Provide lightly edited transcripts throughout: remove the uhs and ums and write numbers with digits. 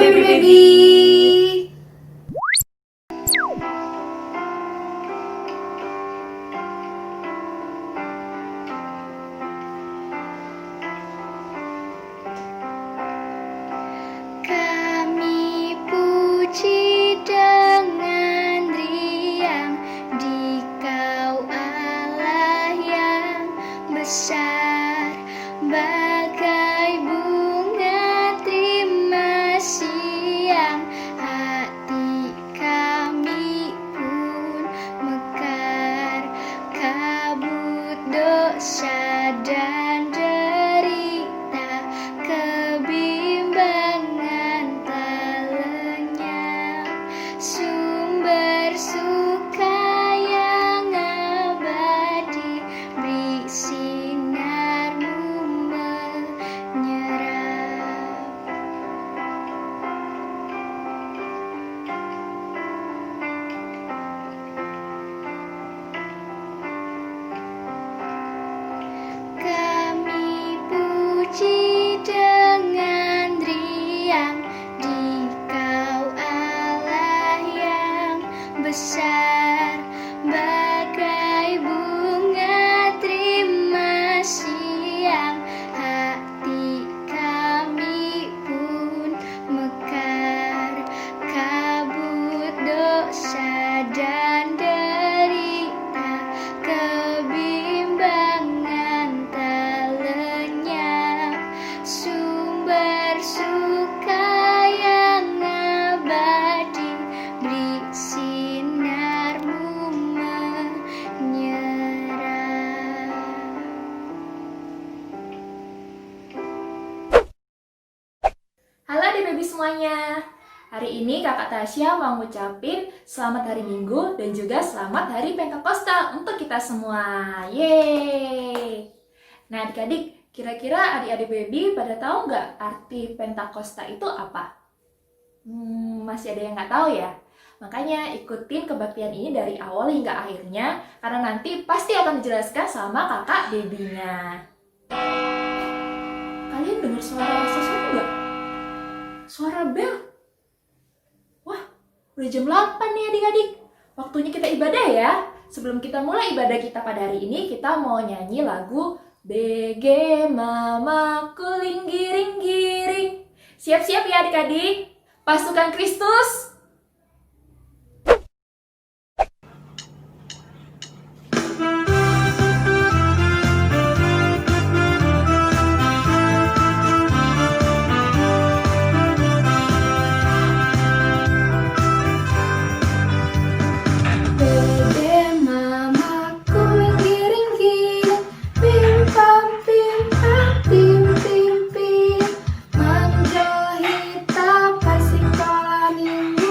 baby baby. Kami puji dengan riang di Kau Allah yang besar, bagai bunga terima siang, hati kami pun mekar, kabut dosa dan derita, kebimbangan tak lenyap, sumber suka yang abadi, beri sinarmu menyerap. Kami puji dengan riang di Kau Allah yang besar, bagai bunga terima siang, hati kami pun mekar, kabut dosa dan derita, kebimbangan tak lenyap, sumber suka yang abadi, beri sinarmu menyerap. Halo adik baby semuanya. Hari ini kakak Tasya mau ngucapin selamat hari Minggu dan juga selamat hari Pentakosta untuk kita semua. Yeay. Nah adik-adik, kira-kira adik-adik baby pada tahu nggak arti Pentakosta itu apa? Masih ada yang nggak tahu ya? Makanya ikutin kebaktian ini dari awal hingga akhirnya, karena nanti pasti akan dijelaskan sama kakak babynya. Kalian dengar suara sesuatu nggak? Suara bel. Wah, udah jam 8 nih adik-adik. Waktunya kita ibadah ya. Sebelum kita mulai ibadah kita pada hari ini, kita mau nyanyi lagu BG Mamaku Linggiring-giring. Siap-siap ya adik-adik. Pasukan Kristus. Bebe mamaku linggiring-giring, pim pam pim pim, manjohi tapai sekolah minggu.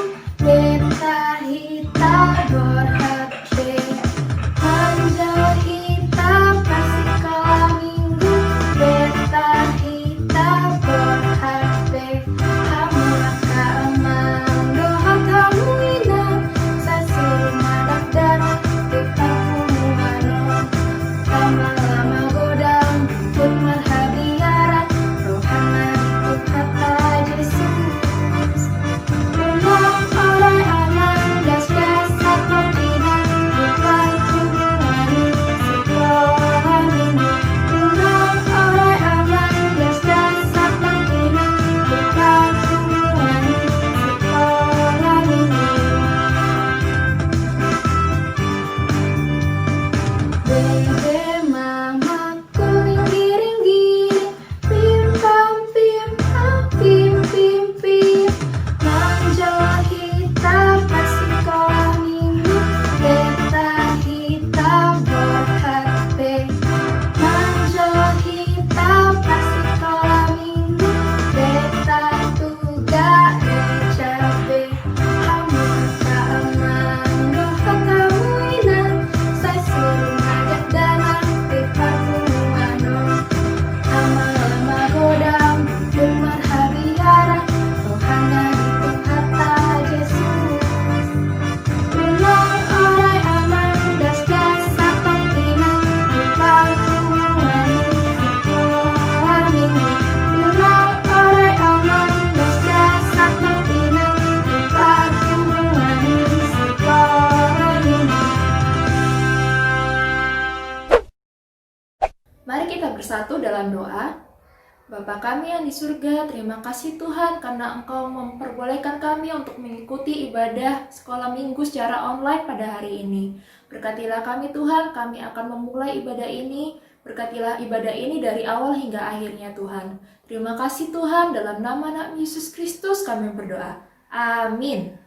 Bapa kami yang di surga, terima kasih Tuhan karena Engkau memperbolehkan kami untuk mengikuti ibadah sekolah minggu secara online pada hari ini. Berkatilah kami Tuhan, kami akan memulai ibadah ini. Berkatilah ibadah ini dari awal hingga akhirnya Tuhan. Terima kasih Tuhan, dalam nama anak Yesus Kristus kami berdoa. Amin.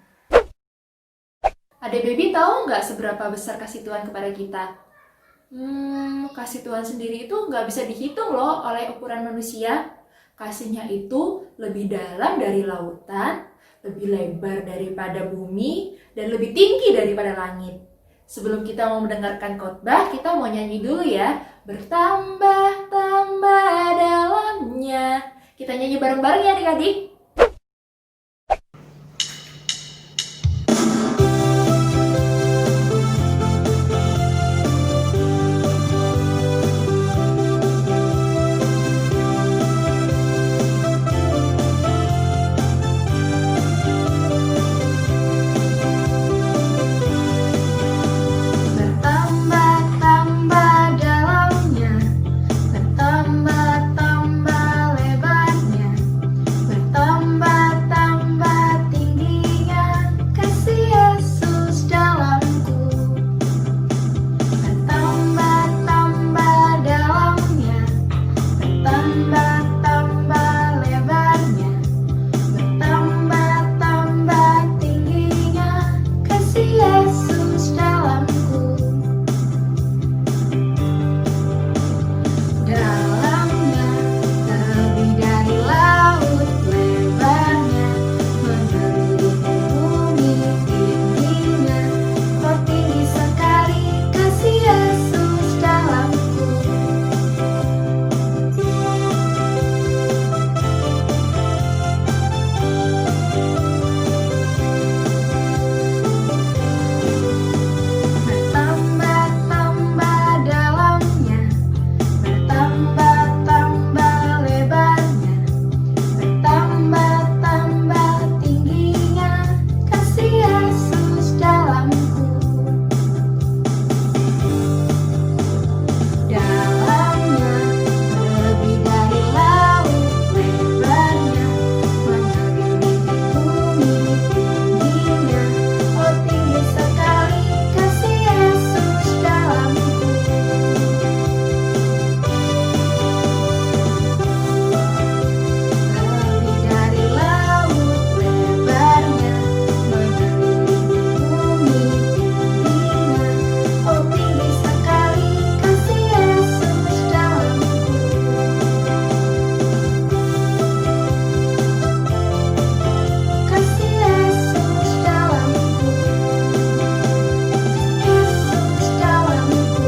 Adik baby tahu nggak seberapa besar kasih Tuhan kepada kita? Kasih Tuhan sendiri itu nggak bisa dihitung loh oleh ukuran manusia. Kasihnya itu lebih dalam dari lautan, lebih lebar daripada bumi, dan lebih tinggi daripada langit. Sebelum kita mau mendengarkan khotbah, kita mau nyanyi dulu ya. Bertambah-tambah dalamnya. Kita nyanyi bareng-bareng ya adik-adik. Bertambah-tambah dalamnya, bertambah-tambah lebarnya, bertambah-tambah tingginya kasih Yesus dalamku. Bertambah-tambah dalamnya, bertambah-tambah lebarnya, bertambah-tambah tingginya kasih Yesus dalamku. Dalamnya lebih dari laut lebarnya, mengelilingi bumi tingginya. Oh tinggi sekali kasih Yesus dalamku. Bertambah-tambah dalamnya, bertambah-tambah lebarnya, bertambah-tambah tingginya kasih Yesus dalamku. Dalamnya lebih dari laut lebarnya, mengelilingi bumi tingginya. Oh tinggi sekali kasih Yesus dalamku. Lebih dari laut lebarnya, mengelilingi bumi tingginya. Oh tinggi sekali kasih Yesus dalamku. Kasih Yesus dalamku. Yesus dalamku.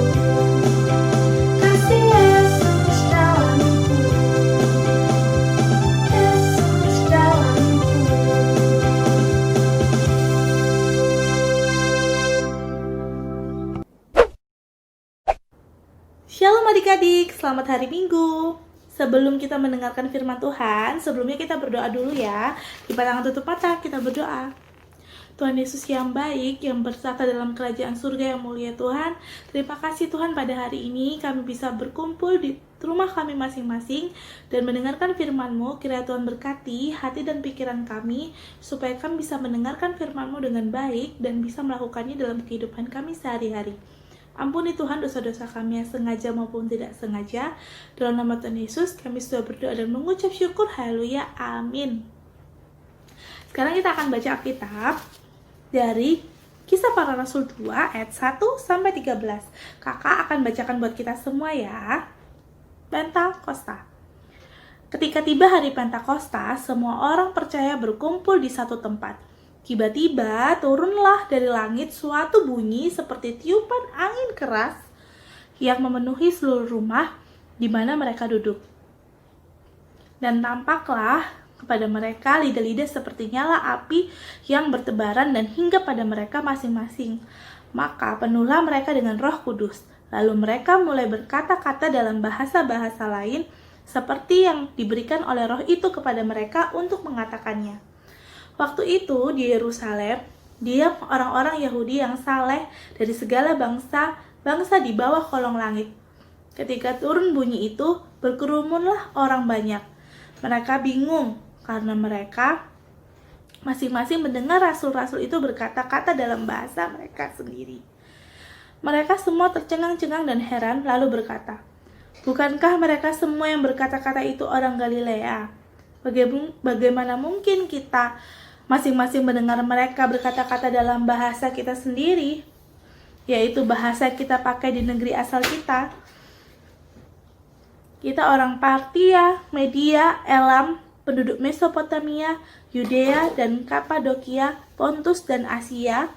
Kasih Yesus dalamku. Yesus dalamku. Shalom adik-adik, selamat hari Minggu. Sebelum kita mendengarkan firman Tuhan, sebelumnya kita berdoa dulu ya. Lipat tangan, tutup mata, kita berdoa. Tuhan Yesus yang baik, yang bersata dalam kerajaan surga yang mulia Tuhan, terima kasih Tuhan pada hari ini kami bisa berkumpul di rumah kami masing-masing dan mendengarkan firman-Mu. Kiranya Tuhan berkati hati dan pikiran kami supaya kami bisa mendengarkan firman-Mu dengan baik dan bisa melakukannya dalam kehidupan kami sehari-hari. Ampuni Tuhan dosa-dosa kami yang sengaja maupun tidak sengaja. Dalam nama Tuhan Yesus kami sudah berdoa dan mengucap syukur. Haleluya, amin. Sekarang kita akan baca Alkitab dari Kisah Para Rasul 2 ayat 1 sampai 13. Kakak akan bacakan buat kita semua ya. Pentakosta. Ketika tiba hari Pentakosta, semua orang percaya berkumpul di satu tempat. Tiba-tiba turunlah dari langit suatu bunyi seperti tiupan angin keras yang memenuhi seluruh rumah di mana mereka duduk. Dan tampaklah kepada mereka lidah-lidah seperti nyala api yang bertebaran dan hingga pada mereka masing-masing. Maka penuhlah mereka dengan Roh Kudus. Lalu mereka mulai berkata-kata dalam bahasa-bahasa lain seperti yang diberikan oleh Roh itu kepada mereka untuk mengatakannya. Waktu itu di Yerusalem, diam orang-orang Yahudi yang saleh dari segala bangsa di bawah kolong langit. Ketika turun bunyi itu, berkerumunlah orang banyak. Mereka bingung karena mereka masing-masing mendengar rasul-rasul itu berkata-kata dalam bahasa mereka sendiri. Mereka semua tercengang-cengang dan heran lalu berkata, "Bukankah mereka semua yang berkata-kata itu orang Galilea? Bagaimana mungkin kita masing-masing mendengar mereka berkata-kata dalam bahasa kita sendiri, yaitu bahasa yang kita pakai di negeri asal kita? Kita orang Partia, Media, Elam, penduduk Mesopotamia, Yudea dan Kapadokia, Pontus dan Asia,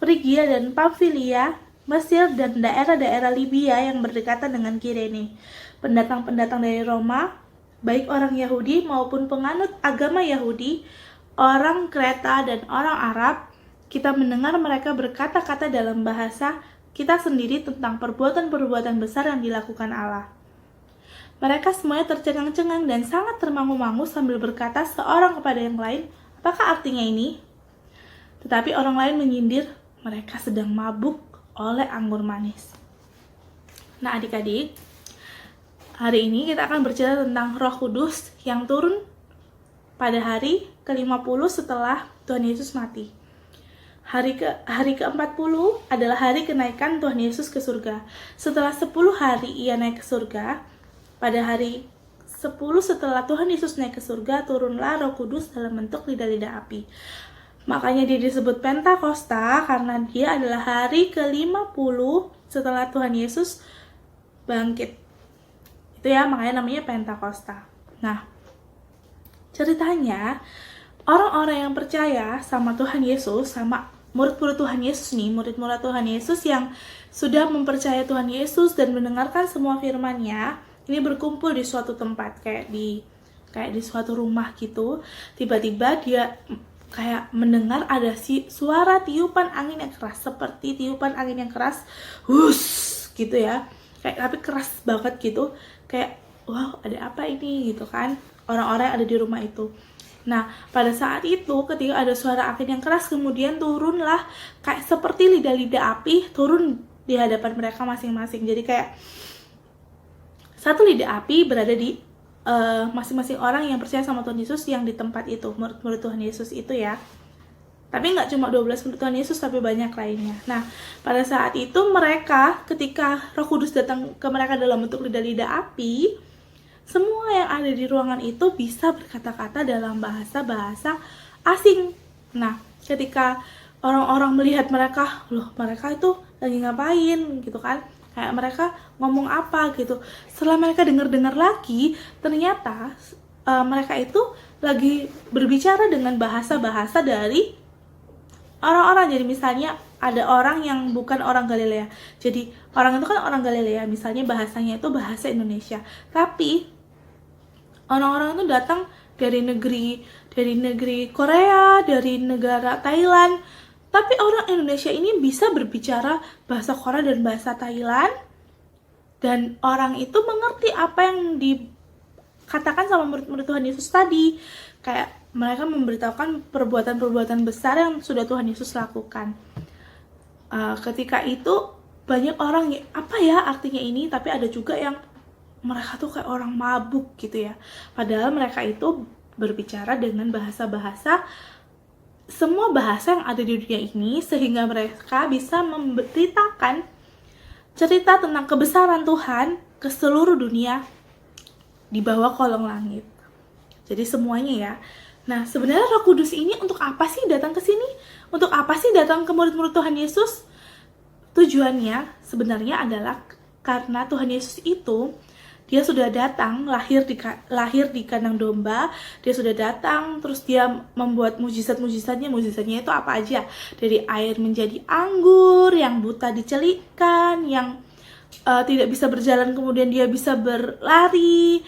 Frigia dan Pamfilia, Mesir dan daerah-daerah Libya yang berdekatan dengan Kirene. Pendatang-pendatang dari Roma, baik orang Yahudi maupun penganut agama Yahudi, orang Kreta dan orang Arab, kita mendengar mereka berkata-kata dalam bahasa kita sendiri tentang perbuatan-perbuatan besar yang dilakukan Allah." Mereka semuanya tercengang-cengang dan sangat termangu-mangu sambil berkata seorang kepada yang lain, "Apakah artinya ini?" Tetapi orang lain menyindir, "Mereka sedang mabuk oleh anggur manis." Nah adik-adik, hari ini kita akan bercerita tentang Roh Kudus yang turun pada hari ke-50 setelah Tuhan Yesus mati. Hari ke-40 adalah hari kenaikan Tuhan Yesus ke surga. Setelah 10 hari ia naik ke surga, pada hari 10 setelah Tuhan Yesus naik ke surga, turunlah Roh Kudus dalam bentuk lidah-lidah api. Makanya dia disebut Pentakosta karena dia adalah hari ke-50 setelah Tuhan Yesus bangkit. Itu ya, makanya namanya Pentakosta. Nah, ceritanya orang-orang yang percaya sama Tuhan Yesus, sama murid-murid Tuhan Yesus nih, murid-murid Tuhan Yesus yang sudah mempercayai Tuhan Yesus dan mendengarkan semua firman-Nya, ini berkumpul di suatu tempat kayak di suatu rumah gitu. Tiba-tiba dia kayak mendengar ada suara tiupan angin yang keras, seperti tiupan angin yang keras, gitu ya, kayak tapi keras banget gitu, kayak wow ada apa ini gitu kan, orang-orang yang ada di rumah itu. Nah pada saat itu ketika ada suara angin yang keras, kemudian turunlah kayak seperti lidah-lidah api turun di hadapan mereka masing-masing. Jadi kayak satu lidah api berada di masing-masing orang yang percaya sama Tuhan Yesus yang di tempat itu, murid-murid Tuhan Yesus itu ya. Tapi nggak cuma 12 murid Tuhan Yesus, tapi banyak lainnya. Nah, pada saat itu mereka, ketika Roh Kudus datang ke mereka dalam bentuk lidah-lidah api, semua yang ada di ruangan itu bisa berkata-kata dalam bahasa-bahasa asing. Nah, ketika orang-orang melihat mereka, loh mereka itu lagi ngapain gitu kan, kayak mereka ngomong apa gitu. Setelah mereka dengar-dengar lagi, ternyata mereka itu lagi berbicara dengan bahasa-bahasa dari orang-orang. Jadi misalnya ada orang yang bukan orang Galilea. Jadi orang itu kan orang Galilea, misalnya bahasanya itu bahasa Indonesia. Tapi orang-orang itu datang dari negeri Korea, dari negara Thailand. Tapi orang Indonesia ini bisa berbicara bahasa Korea dan bahasa Thailand, dan orang itu mengerti apa yang dikatakan sama murid-murid Tuhan Yesus tadi. Kayak mereka memberitahukan perbuatan-perbuatan besar yang sudah Tuhan Yesus lakukan. Ketika itu banyak orang yang, apa ya artinya ini, tapi ada juga yang mereka tuh kayak orang mabuk gitu ya. Padahal mereka itu berbicara dengan bahasa-bahasa, semua bahasa yang ada di dunia ini, sehingga mereka bisa memberitakan cerita tentang kebesaran Tuhan ke seluruh dunia di bawah kolong langit. Jadi semuanya ya. Nah, sebenarnya Roh Kudus ini untuk apa sih datang ke sini? Untuk apa sih datang ke murid-murid Tuhan Yesus? Tujuannya sebenarnya adalah karena Tuhan Yesus itu dia sudah datang, lahir di kandang domba. Dia sudah datang, terus dia membuat mujizat-mujizatnya. Mujizatnya itu apa aja? Dari air menjadi anggur, yang buta dicelikkan, yang tidak bisa berjalan kemudian dia bisa berlari,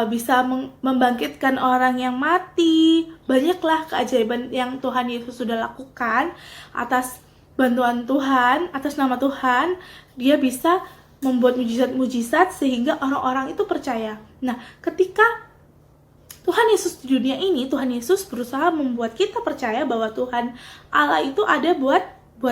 bisa membangkitkan orang yang mati. Banyaklah keajaiban yang Tuhan Yesus sudah lakukan. Atas bantuan Tuhan, atas nama Tuhan, dia bisa membuat mujizat-mujizat sehingga orang-orang itu percaya. Nah, ketika Tuhan Yesus di dunia ini, Tuhan Yesus berusaha membuat kita percaya bahwa Tuhan Allah itu ada buat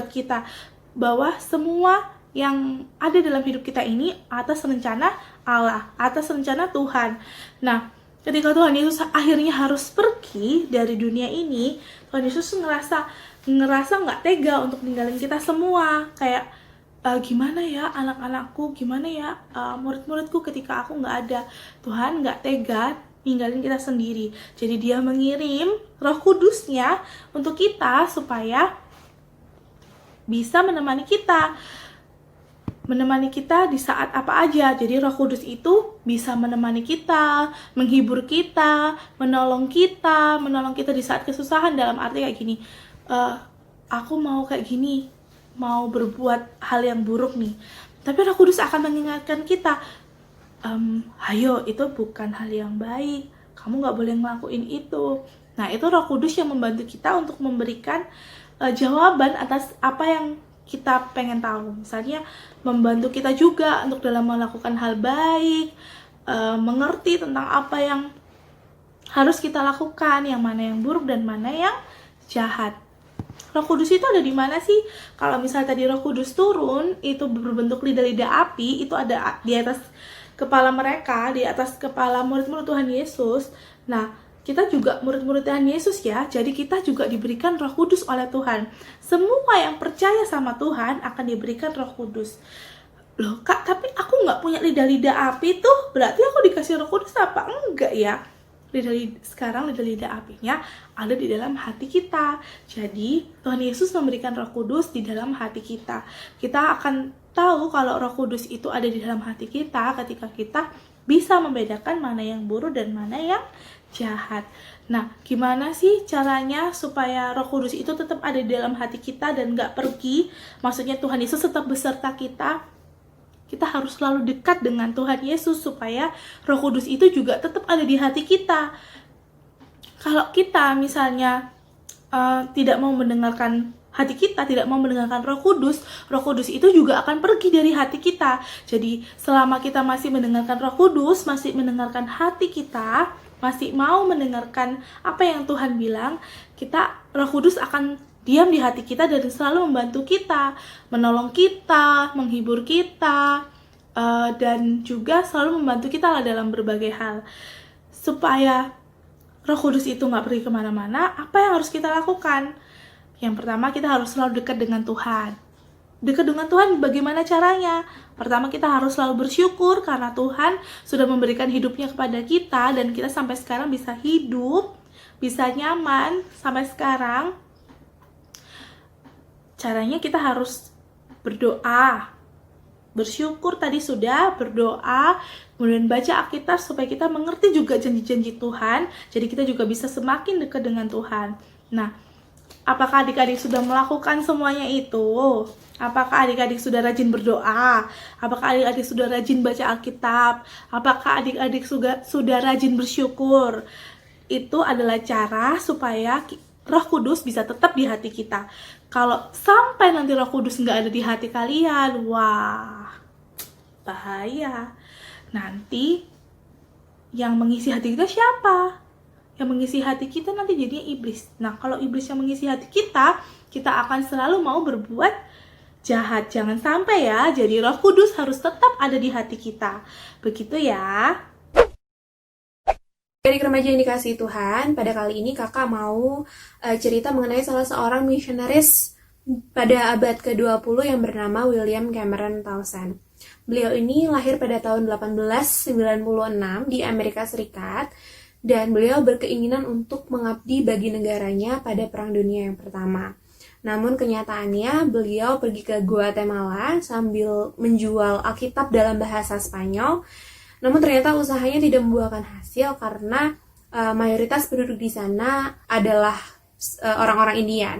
kita, bahwa semua yang ada dalam hidup kita ini atas rencana Allah, atas rencana Tuhan. Nah, ketika Tuhan Yesus akhirnya harus pergi dari dunia ini, Tuhan Yesus ngerasa nggak tega untuk ninggalin kita semua. Kayak gimana ya anak-anakku, gimana ya murid-muridku ketika aku nggak ada. Tuhan nggak tega ninggalin kita sendiri. Jadi dia mengirim Roh Kudusnya untuk kita supaya bisa menemani kita di saat apa aja. Jadi Roh Kudus itu bisa menemani kita, menghibur kita, menolong kita di saat kesusahan. Dalam arti kayak gini, aku mau kayak gini, mau berbuat hal yang buruk nih, tapi Roh Kudus akan mengingatkan kita, ayo, itu bukan hal yang baik, kamu gak boleh ngelakuin itu. Nah, itu Roh Kudus yang membantu kita untuk memberikan jawaban atas apa yang kita pengen tahu. Misalnya membantu kita juga untuk dalam melakukan hal baik, mengerti tentang apa yang harus kita lakukan, yang mana yang buruk dan mana yang jahat. Roh Kudus itu ada di mana sih? Kalau misalnya tadi Roh Kudus turun, itu berbentuk lidah-lidah api, itu ada di atas kepala mereka, di atas kepala murid-murid Tuhan Yesus. Nah, kita juga murid-murid Tuhan Yesus ya, jadi kita juga diberikan Roh Kudus oleh Tuhan. Semua yang percaya sama Tuhan akan diberikan Roh Kudus. Loh Kak, tapi aku nggak punya lidah-lidah api tuh, berarti aku dikasih Roh Kudus apa? Enggak ya. Sekarang lidah-lidah apinya ada di dalam hati kita. Jadi Tuhan Yesus memberikan Roh Kudus di dalam hati kita. Kita akan tahu kalau Roh Kudus itu ada di dalam hati kita ketika kita bisa membedakan mana yang buruk dan mana yang jahat. Nah, gimana sih caranya supaya Roh Kudus itu tetap ada di dalam hati kita dan gak pergi? Maksudnya Tuhan Yesus tetap beserta kita. Kita harus selalu dekat dengan Tuhan Yesus supaya Roh Kudus itu juga tetap ada di hati kita. Kalau kita misalnya tidak mau mendengarkan hati kita, tidak mau mendengarkan Roh Kudus itu juga akan pergi dari hati kita. Jadi selama kita masih mendengarkan Roh Kudus, masih mendengarkan hati kita, masih mau mendengarkan apa yang Tuhan bilang, Roh Kudus akan diam di hati kita dan selalu membantu kita, menolong kita, menghibur kita, dan juga selalu membantu kita lah dalam berbagai hal. Supaya Roh Kudus itu nggak pergi kemana-mana, apa yang harus kita lakukan? Yang pertama, kita harus selalu dekat dengan Tuhan. Dekat dengan Tuhan bagaimana caranya? Pertama, kita harus selalu bersyukur karena Tuhan sudah memberikan hidupnya kepada kita dan kita sampai sekarang bisa hidup, bisa nyaman sampai sekarang. Caranya kita harus berdoa, bersyukur tadi sudah, berdoa, kemudian baca Alkitab supaya kita mengerti juga janji-janji Tuhan, jadi kita juga bisa semakin dekat dengan Tuhan. Nah, apakah adik-adik sudah melakukan semuanya itu? Apakah adik-adik sudah rajin berdoa? Apakah adik-adik sudah rajin baca Alkitab? Apakah adik-adik sudah rajin bersyukur? Itu adalah cara supaya Roh Kudus bisa tetap di hati kita. Kalau sampai nanti Roh Kudus nggak ada di hati kalian, wah, bahaya. Nanti yang mengisi hati kita siapa? Yang mengisi hati kita nanti jadinya iblis. Nah, kalau iblis yang mengisi hati kita akan selalu mau berbuat jahat. Jangan sampai ya. Jadi Roh Kudus harus tetap ada di hati kita. Begitu ya. Adik remaja yang dikasihi Tuhan, pada kali ini kakak mau cerita mengenai salah seorang misionaris pada abad ke-20 yang bernama William Cameron Townsend. Beliau ini lahir pada tahun 1896 di Amerika Serikat, dan beliau berkeinginan untuk mengabdi bagi negaranya pada Perang Dunia yang Pertama. Namun kenyataannya beliau pergi ke Guatemala sambil menjual Alkitab dalam bahasa Spanyol. Namun ternyata usahanya tidak membuahkan hasil karena mayoritas penduduk di sana adalah orang-orang Indian.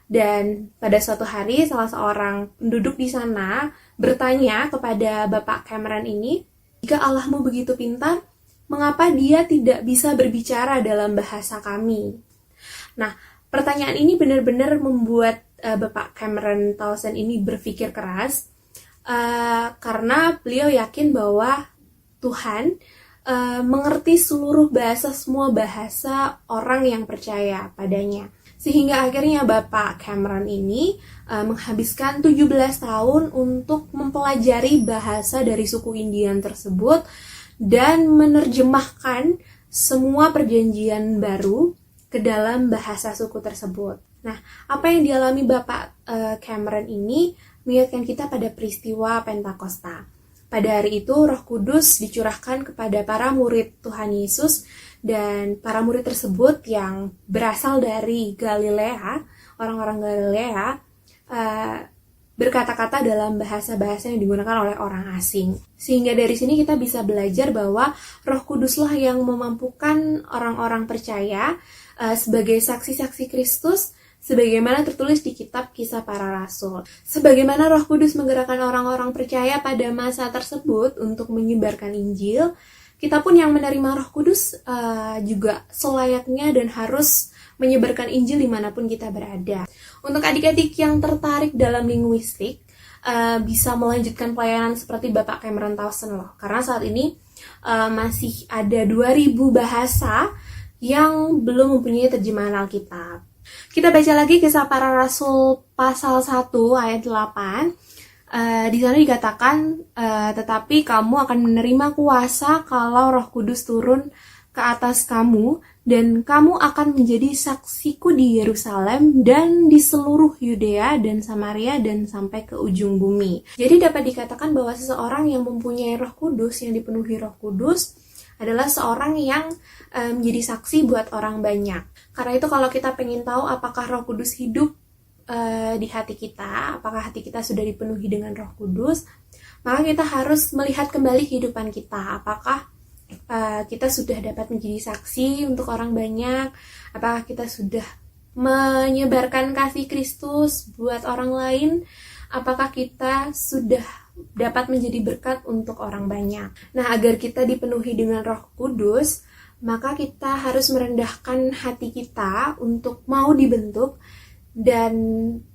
Dan pada suatu hari salah seorang penduduk di sana bertanya kepada Bapak Cameron ini, jika Allahmu begitu pintar, mengapa dia tidak bisa berbicara dalam bahasa kami? Nah, pertanyaan ini benar-benar membuat Bapak Cameron Townsend ini berpikir keras, karena beliau yakin bahwa Tuhan mengerti seluruh bahasa, semua bahasa orang yang percaya padanya. Sehingga akhirnya Bapak Cameron ini menghabiskan 17 tahun untuk mempelajari bahasa dari suku Indian tersebut dan menerjemahkan semua perjanjian baru ke dalam bahasa suku tersebut. Nah, apa yang dialami Bapak Cameron ini mengingatkan kita pada peristiwa Pentakosta. Pada hari itu Roh Kudus dicurahkan kepada para murid Tuhan Yesus, dan para murid tersebut yang berasal dari Galilea, orang-orang Galilea, berkata-kata dalam bahasa-bahasa yang digunakan oleh orang asing. Sehingga dari sini kita bisa belajar bahwa Roh Kuduslah yang memampukan orang-orang percaya sebagai saksi-saksi Kristus, sebagaimana tertulis di kitab Kisah Para Rasul. Sebagaimana Roh Kudus menggerakkan orang-orang percaya pada masa tersebut untuk menyebarkan Injil, kita pun yang menerima Roh Kudus juga selayaknya dan harus menyebarkan Injil dimanapun kita berada. Untuk adik-adik yang tertarik dalam linguistik, bisa melanjutkan pelayanan seperti Bapak Cameron Towson loh. Karena saat ini masih ada 2000 bahasa yang belum mempunyai terjemahan Alkitab. Kita baca lagi Kisah Para Rasul pasal 1 ayat 8. Di sana dikatakan, tetapi kamu akan menerima kuasa kalau Roh Kudus turun ke atas kamu, dan kamu akan menjadi saksiku di Yerusalem dan di seluruh Yudea dan Samaria dan sampai ke ujung bumi. Jadi dapat dikatakan bahwa seseorang yang mempunyai Roh Kudus, yang dipenuhi Roh Kudus, adalah seorang yang menjadi saksi buat orang banyak. Karena itu kalau kita pengen tahu apakah Roh Kudus hidup di hati kita, apakah hati kita sudah dipenuhi dengan Roh Kudus, maka kita harus melihat kembali kehidupan kita. Apakah kita sudah dapat menjadi saksi untuk orang banyak? Apakah kita sudah menyebarkan kasih Kristus buat orang lain? Apakah kita sudah dapat menjadi berkat untuk orang banyak? Nah, agar kita dipenuhi dengan Roh Kudus, maka kita harus merendahkan hati kita untuk mau dibentuk dan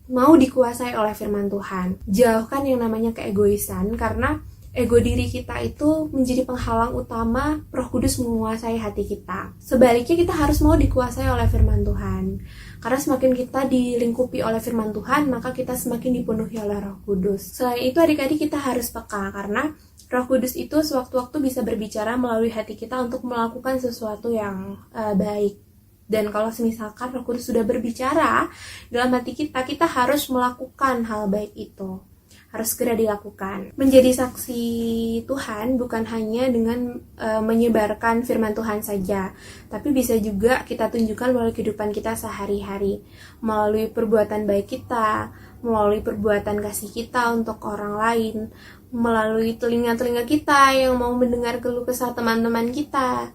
mau dikuasai oleh firman Tuhan. Jauhkan yang namanya keegoisan, karena ego diri kita itu menjadi penghalang utama Roh Kudus menguasai hati kita. Sebaliknya kita harus mau dikuasai oleh firman Tuhan. Karena semakin kita dilingkupi oleh firman Tuhan, maka kita semakin dipenuhi oleh Roh Kudus. Selain itu adik-adik kita harus peka, karena Roh Kudus itu sewaktu-waktu bisa berbicara melalui hati kita untuk melakukan sesuatu yang baik. Dan kalau misalkan Roh Kudus sudah berbicara dalam hati kita, kita harus melakukan hal baik itu. Harus segera dilakukan. Menjadi saksi Tuhan bukan hanya dengan menyebarkan firman Tuhan saja, tapi bisa juga kita tunjukkan melalui kehidupan kita sehari-hari, melalui perbuatan baik kita, melalui perbuatan kasih kita untuk orang lain, melalui telinga-telinga kita yang mau mendengar keluh kesah teman-teman kita,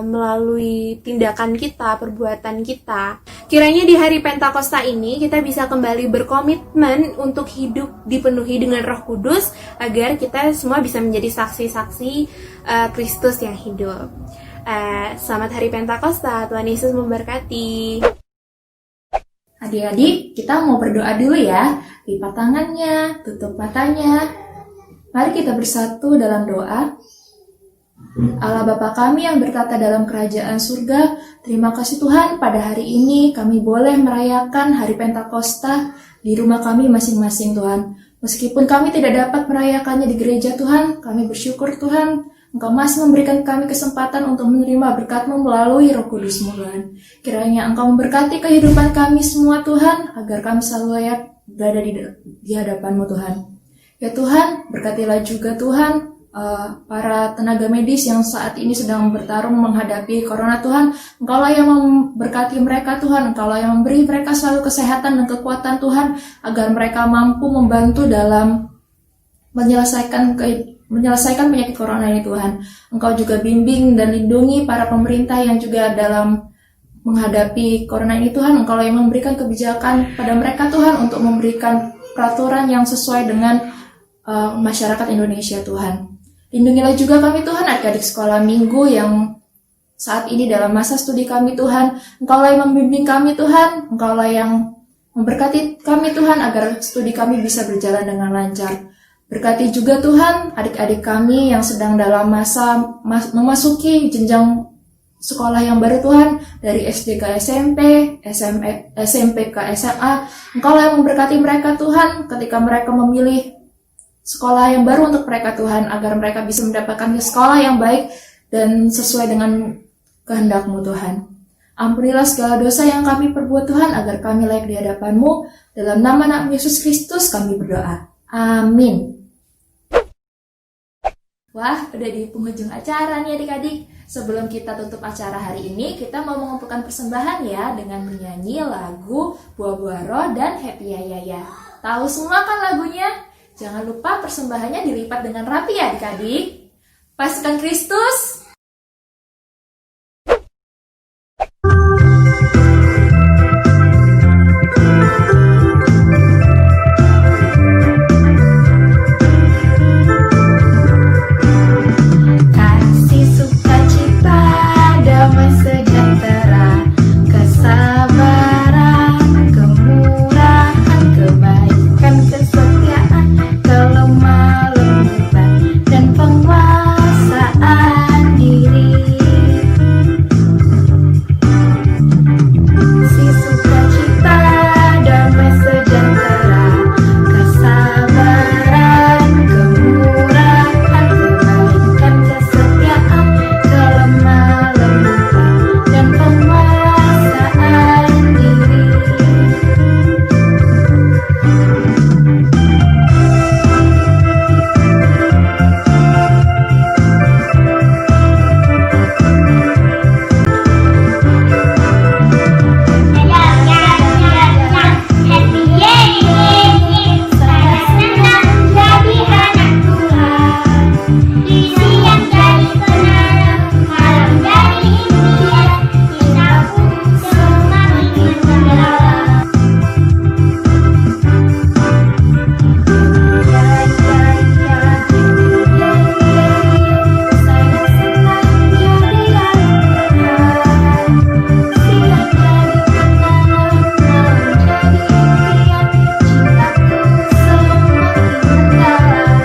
melalui tindakan kita, perbuatan kita. Kiranya di hari Pentakosta ini kita bisa kembali berkomitmen untuk hidup dipenuhi dengan Roh Kudus, agar kita semua bisa menjadi saksi-saksi Kristus yang hidup. Selamat hari Pentakosta, Tuhan Yesus memberkati. Adik-adik, kita mau berdoa dulu ya. Lipat tangannya, tutup matanya. Mari kita bersatu dalam doa. Allah Bapa kami yang bertata dalam kerajaan surga, terima kasih Tuhan, pada hari ini kami boleh merayakan hari Pentakosta di rumah kami masing-masing Tuhan. Meskipun kami tidak dapat merayakannya di gereja Tuhan, kami bersyukur Tuhan, Engkau masih memberikan kami kesempatan untuk menerima berkat-Mu melalui Roh Kudus-Mu Tuhan. Kiranya Engkau memberkati kehidupan kami semua Tuhan, agar kami selalu layak berada di hadapan-Mu Tuhan. Ya Tuhan, berkatilah juga Tuhan para tenaga medis yang saat ini sedang bertarung menghadapi corona Tuhan. Engkaulah yang memberkati mereka Tuhan, Engkaulah yang memberi mereka selalu kesehatan dan kekuatan Tuhan, agar mereka mampu membantu dalam menyelesaikan penyakit corona ini Tuhan. Engkau juga bimbing dan lindungi para pemerintah yang juga dalam menghadapi corona ini Tuhan. Engkaulah yang memberikan kebijakan pada mereka Tuhan, untuk memberikan peraturan yang sesuai dengan masyarakat Indonesia Tuhan. Lindungilah juga kami Tuhan, adik-adik sekolah minggu yang saat ini dalam masa studi kami Tuhan. Engkaulah yang membimbing kami Tuhan, Engkaulah yang memberkati kami Tuhan, agar studi kami bisa berjalan dengan lancar. Berkati juga Tuhan adik-adik kami yang sedang dalam masa memasuki jenjang sekolah yang baru Tuhan, dari SD ke SMP, SMP ke SMA. Engkau yang memberkati mereka Tuhan ketika mereka memilih sekolah yang baru untuk mereka Tuhan, agar mereka bisa mendapatkan sekolah yang baik dan sesuai dengan kehendak-Mu Tuhan. Ampunilah segala dosa yang kami perbuat Tuhan, agar kami layak di hadapan-Mu. Dalam nama Yesus Kristus kami berdoa. Amin. Wah, udah di penghujung acara nih adik-adik. Sebelum kita tutup acara hari ini, kita mau mengumpulkan persembahan ya dengan bernyanyi lagu Buah-Buah Roh dan Happy Ya Ya Ya. Tahu semua kan lagunya? Jangan lupa persembahannya dilipat dengan rapi ya adik-adik. Pasukan Kristus. Kasih sukacita, damai sejahtera, kesabaran, kemurahan, kebaikan, kesetiaan, kelemah lembutan, dan penguasaan diri. Kasih sukacita, damai sejahtera, kesabaran, kemurahan, kebaikan, kesetiaan, kelemah lembutan, dan penguasaan diri. Saya senang jadi anak Tuhan. Siang jadi kenalan, malam jadi impian, cintaku semakin mendalam. Saya senang jadi anak Tuhan. Siang jadi kenalan, malam jadi impian, cintaku semakin mendalam.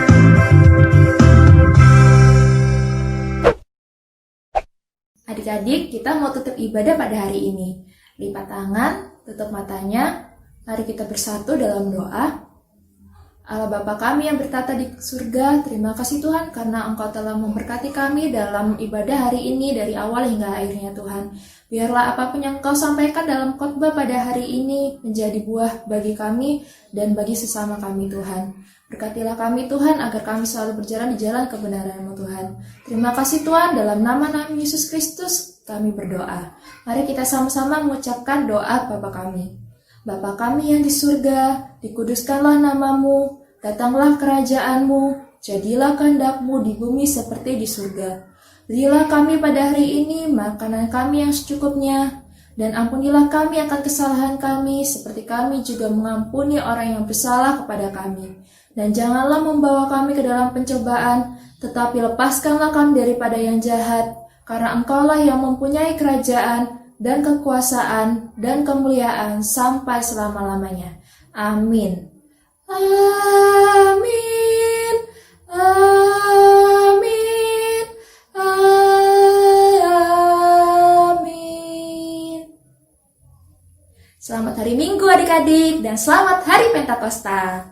Adik-adik, kita mau tutup ibadah pada hari ini. Lipat tangan, tutup matanya. Mari kita bersatu dalam doa. Allah Bapa kami yang bertata di surga, terima kasih Tuhan karena Engkau telah memberkati kami dalam ibadah hari ini dari awal hingga akhirnya Tuhan. Biarlah apapun yang Engkau sampaikan dalam khotbah pada hari ini menjadi buah bagi kami dan bagi sesama kami Tuhan. Berkatilah kami Tuhan agar kami selalu berjalan di jalan kebenaran-Mu Tuhan. Terima kasih Tuhan, dalam nama Yesus Kristus kami berdoa. Mari kita sama-sama mengucapkan doa Bapa kami. Bapa kami yang di surga, dikuduskanlah nama-Mu, datanglah kerajaan-Mu, jadilah kehendak-Mu di bumi seperti di surga. Berilah kami pada hari ini makanan kami yang secukupnya, dan ampunilah kami akan kesalahan kami, seperti kami juga mengampuni orang yang bersalah kepada kami. Dan janganlah membawa kami ke dalam pencobaan, tetapi lepaskanlah kami daripada yang jahat, karena Engkaulah yang mempunyai kerajaan, dan kekuasaan, dan kemuliaan sampai selama-lamanya. Amin. Amin. Amin. Amin. Selamat hari Minggu adik-adik, dan selamat hari Pentakosta.